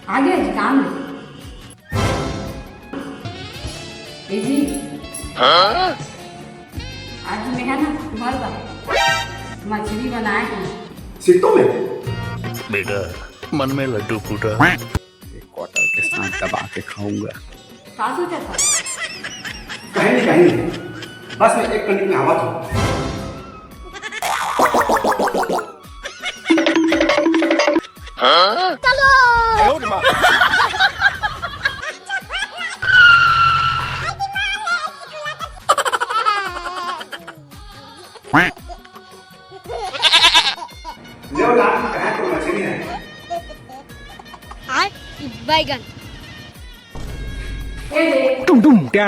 आगे काम जी आज मैं है ना तुम्हारा मछली बनाए हैं सीटों में बेटा मन में लड्डू फूटा। एक क्वार्टर के साथ दबा के खाऊंगा। क्या सोचा था कहीं नहीं बस मैं एक कनिक में हवा था। ले लाल कहाँ तो मछली है बैगन ए टुम टुम क्या